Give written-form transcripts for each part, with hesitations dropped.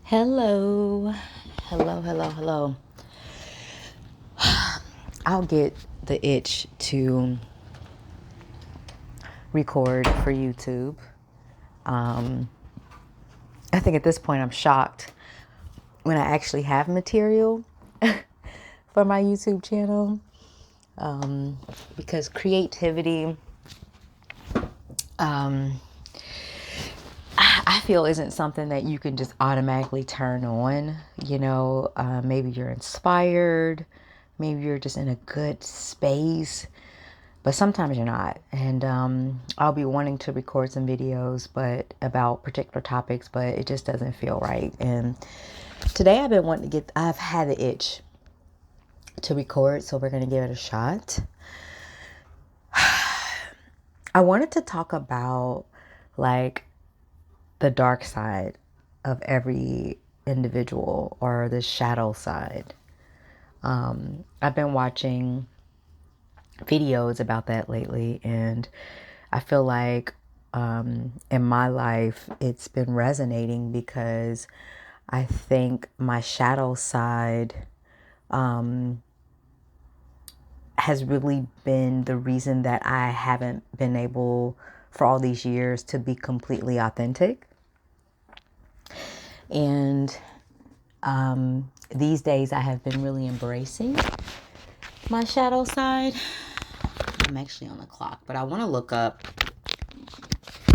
Hello. Hello, hello, hello. I'll get the itch to record for YouTube. Um, I think at this point I'm shocked when I actually have material for my YouTube channel because creativity, um, I feel isn't something that you can just automatically turn on. Maybe you're inspired, maybe you're just in a good space, but sometimes you're not. And I'll be wanting to record some videos, but about particular topics, but it just doesn't feel right. And today I've had the itch to record, so we're gonna give it a shot. I wanted to talk about like the dark side of every individual, or the shadow side. I've been watching videos about that lately, and I feel like in my life it's been resonating because I think my shadow side has really been the reason that I haven't been able for all these years to be completely authentic. And these days I have been really embracing my shadow side. I'm actually on the clock, but I want to look up,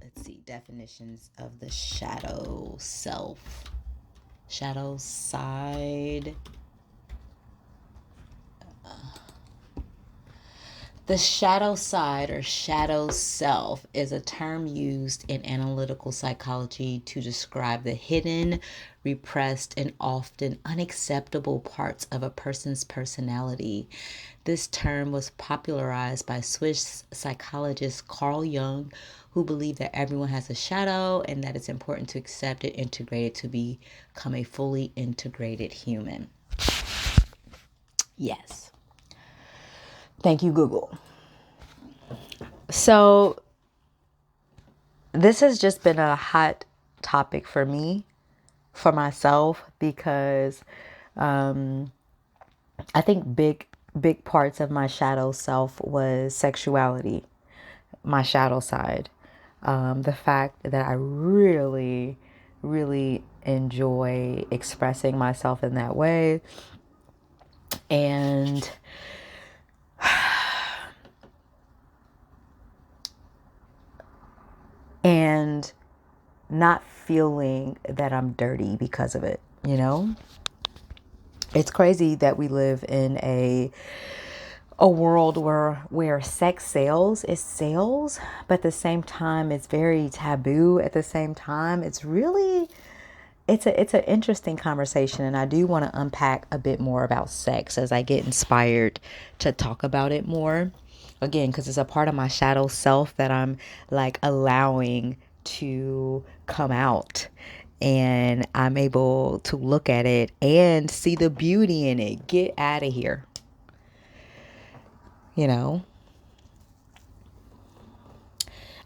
let's see, definitions of the shadow self. Shadow side. The shadow side, or shadow self, is a term used in analytical psychology to describe the hidden, repressed, and often unacceptable parts of a person's personality. This term was popularized by Swiss psychologist Carl Jung, who believed that everyone has a shadow and that it's important to accept it, integrate it to become a fully integrated human. Yes. Thank you, Google. So this has just been a hot topic for me, for myself, because I think big parts of my shadow self was sexuality, my shadow side. The fact that I really, really enjoy expressing myself in that way. And and not feeling that I'm dirty because of it. It's crazy that we live in a world where sex sells, it sells, but at the same time it's very taboo. At the same time, it's an interesting conversation, and I do want to unpack a bit more about sex as I get inspired to talk about it more. Again, because it's a part of my shadow self that I'm like allowing to come out, and I'm able to look at it and see the beauty in it. Get out of here, you know.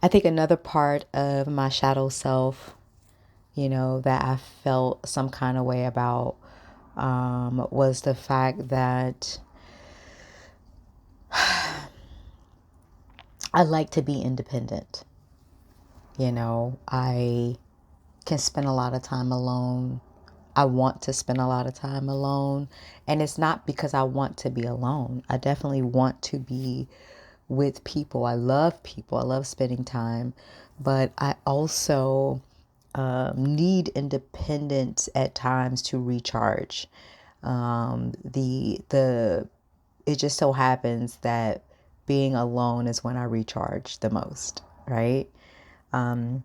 I think another part of my shadow self, that I felt some kind of way about, was the fact that I like to be independent. I can spend a lot of time alone. I want to spend a lot of time alone. And it's not because I want to be alone. I definitely want to be with people. I love people. I love spending time. But I also need independence at times to recharge. The It just so happens that being alone is when I recharge the most, right? And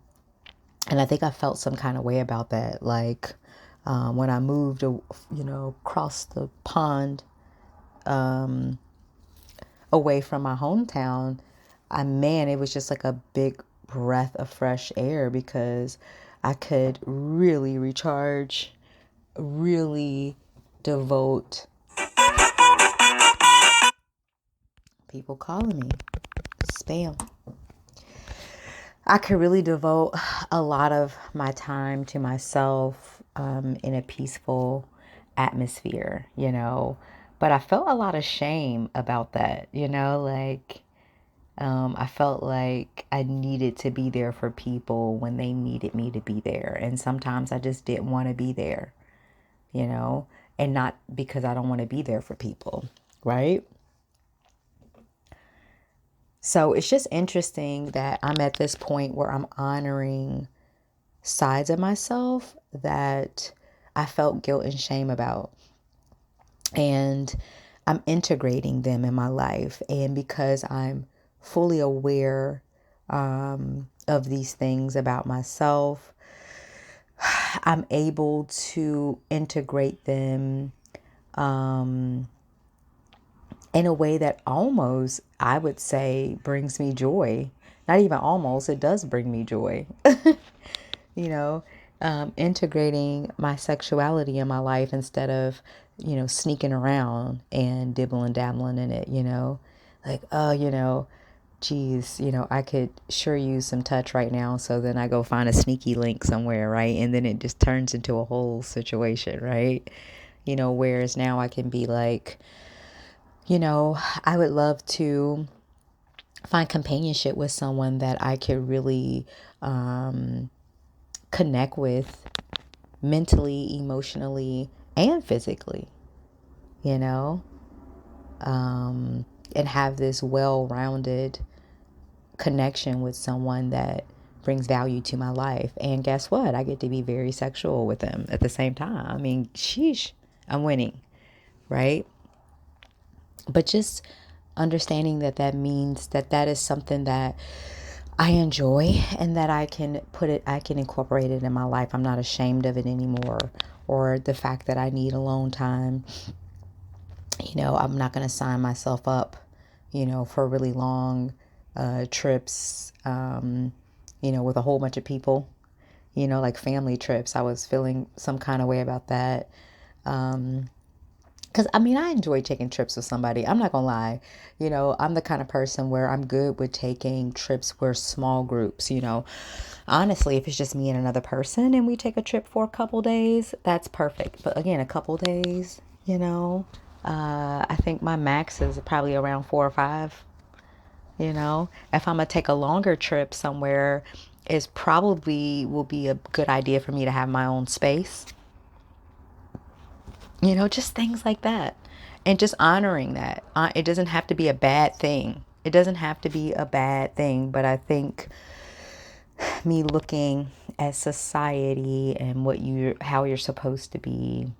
I think I felt some kind of way about that. Like when I moved, across the pond, away from my hometown, it was just like a big breath of fresh air because I could really recharge, really devote. People calling me spam. I could really devote a lot of my time to myself in a peaceful atmosphere, But I felt a lot of shame about that, like I felt like I needed to be there for people when they needed me to be there. And sometimes I just didn't want to be there, you know, and not because I don't want to be there for people, right? So it's just interesting that I'm at this point where I'm honoring sides of myself that I felt guilt and shame about. And I'm integrating them in my life. And because I'm fully aware of these things about myself, I'm able to integrate them in a way that almost, I would say, brings me joy. Not even almost, it does bring me joy. you know, Integrating my sexuality in my life instead of, sneaking around and dibbling dabbling in it, like, oh, geez, I could sure use some touch right now. So then I go find a sneaky link somewhere, right? And then it just turns into a whole situation, right? Whereas now I can be like, I would love to find companionship with someone that I could really connect with mentally, emotionally, and physically, you know, and have this well rounded connection with someone that brings value to my life. And guess what? I get to be very sexual with them at the same time. I mean, sheesh, I'm winning, right? But just understanding that that means that that is something that I enjoy and that I can incorporate it in my life. I'm not ashamed of it anymore. Or the fact that I need alone time. I'm not going to sign myself up, for really long trips, with a whole bunch of people, like family trips. I was feeling some kind of way about that. Because I enjoy taking trips with somebody. I'm not gonna lie. I'm the kind of person where I'm good with taking trips where small groups, Honestly, if it's just me and another person and we take a trip for a couple days, that's perfect. But again, a couple days, I think my max is probably around 4 or 5. If I'm gonna take a longer trip somewhere, is probably will be a good idea for me to have my own space. Just things like that. And just honoring that. It doesn't have to be a bad thing. It doesn't have to be a bad thing, but I think me looking at society and how you're supposed to be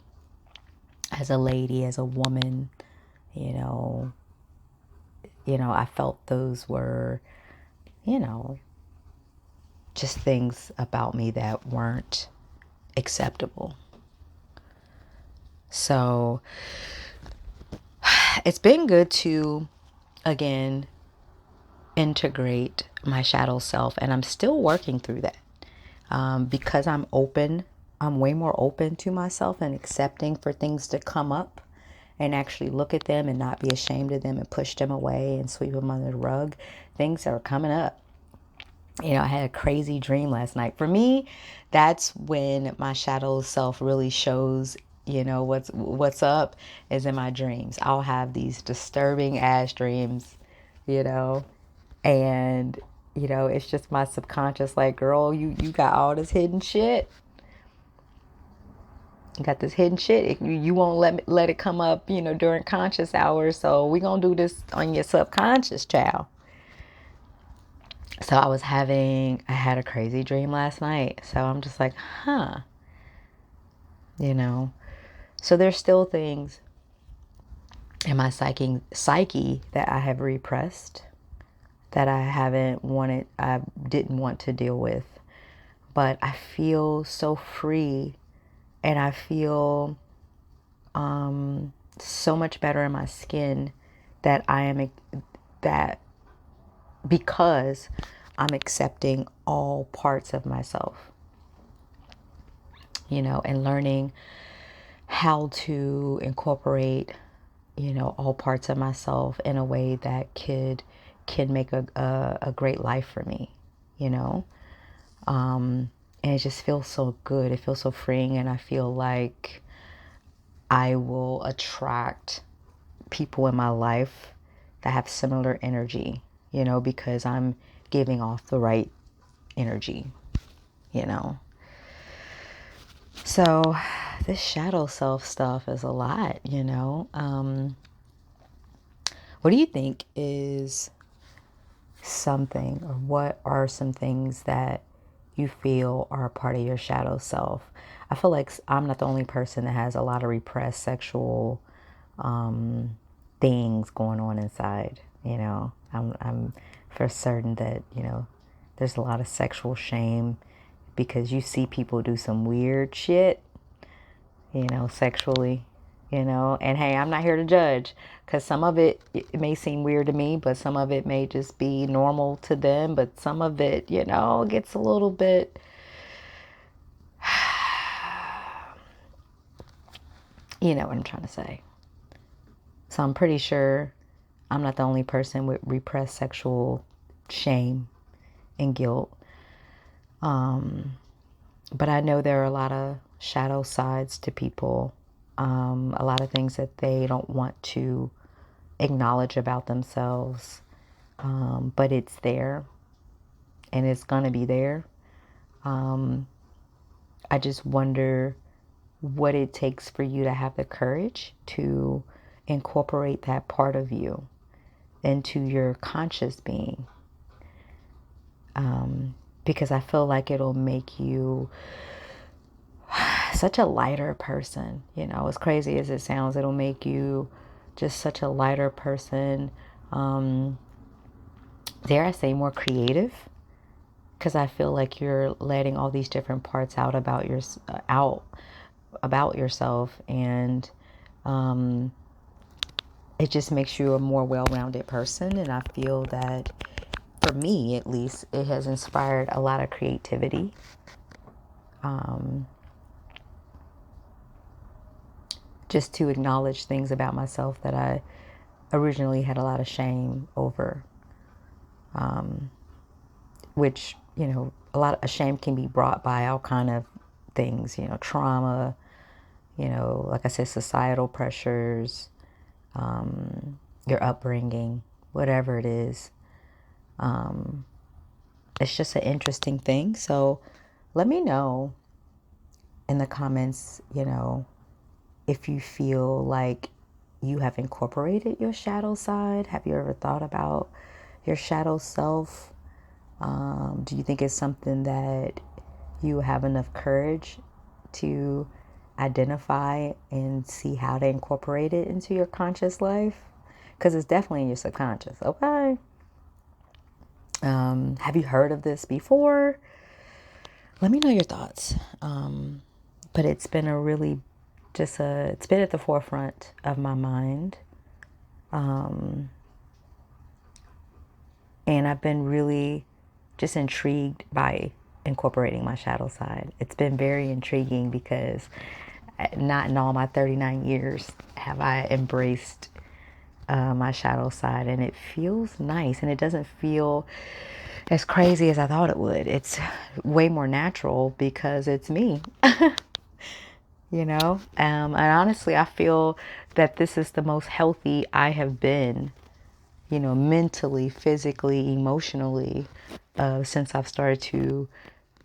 as a lady, as a woman, you know, I felt those were, you know, just things about me that weren't acceptable. So it's been good to, again, integrate my shadow self, and I'm still working through that because I'm open. I'm way more open to myself and accepting for things to come up and actually look at them and not be ashamed of them and push them away and sweep them under the rug. Things that are coming up. I had a crazy dream last night. For me, that's when my shadow self really shows, what's up is in my dreams. I'll have these disturbing ass dreams, you know, and it's just my subconscious like, girl, you got all this hidden shit. You got this hidden shit. You won't let it come up, during conscious hours. So we gonna do this on your subconscious, child. So I had a crazy dream last night. So I'm just like, huh, you know. So there's still things in my psyche that I have repressed, that I didn't want to deal with. But I feel so free, and I feel so much better in my skin that that because I'm accepting all parts of myself, and learning how to incorporate, all parts of myself in a way that can make a great life for me, you know? And it just feels so good. It feels so freeing. And I feel like I will attract people in my life that have similar energy, because I'm giving off the right energy, you know. So this shadow self stuff is a lot, what do you think is something, or what are some things that you feel are a part of your shadow self? I feel like I'm not the only person that has a lot of repressed sexual things going on inside. I'm for certain that there's a lot of sexual shame, because you see people do some weird shit, sexually, and hey, I'm not here to judge, because some of it may seem weird to me, but some of it may just be normal to them, but some of it, gets a little bit, you know what I'm trying to say. So I'm pretty sure I'm not the only person with repressed sexual shame and guilt. But I know there are a lot of shadow sides to people, a lot of things that they don't want to acknowledge about themselves, but it's there, and it's going to be there. I just wonder what it takes for you to have the courage to incorporate that part of you into your conscious being. Because I feel like it'll make you such a lighter person. As crazy as it sounds, it'll make you just such a lighter person. Dare I say, more creative? Because I feel like you're letting all these different parts out about yourself, and it just makes you a more well-rounded person. And I feel that, for me at least, it has inspired a lot of creativity. Just to acknowledge things about myself that I originally had a lot of shame over, which, a lot of shame can be brought by all kind of things, trauma, like I said, societal pressures, your upbringing, whatever it is. It's just an interesting thing. So let me know in the comments, if you feel like you have incorporated your shadow side. Have you ever thought about your shadow self? Do you think it's something that you have enough courage to identify and see how to incorporate it into your conscious life? Because it's definitely in your subconscious, okay? Have you heard of this before? Let me know your thoughts. But it's been it's been at the forefront of my mind. And I've been really just intrigued by incorporating my shadow side. It's been very intriguing, because not in all my 39 years have I embraced my shadow side, and it feels nice, and it doesn't feel as crazy as I thought it would. It's way more natural because it's me. And honestly, I feel that this is the most healthy I have been, mentally, physically, emotionally, since I've started to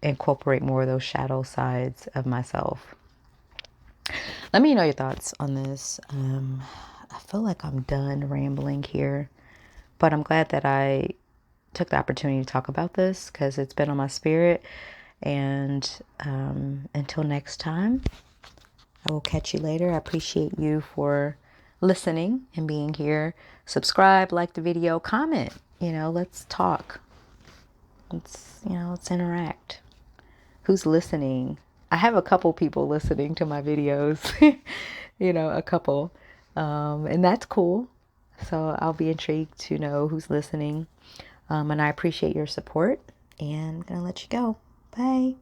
incorporate more of those shadow sides of myself. Let me know your thoughts on this. I feel like I'm done rambling here, but I'm glad that I took the opportunity to talk about this, because it's been on my spirit. And until next time, I will catch you later. I appreciate you for listening and being here. Subscribe, like the video, comment. Let's talk. Let's interact. Who's listening? I have a couple people listening to my videos. A couple. And that's cool. So I'll be intrigued to know who's listening. And I appreciate your support. And I'm going to let you go. Bye.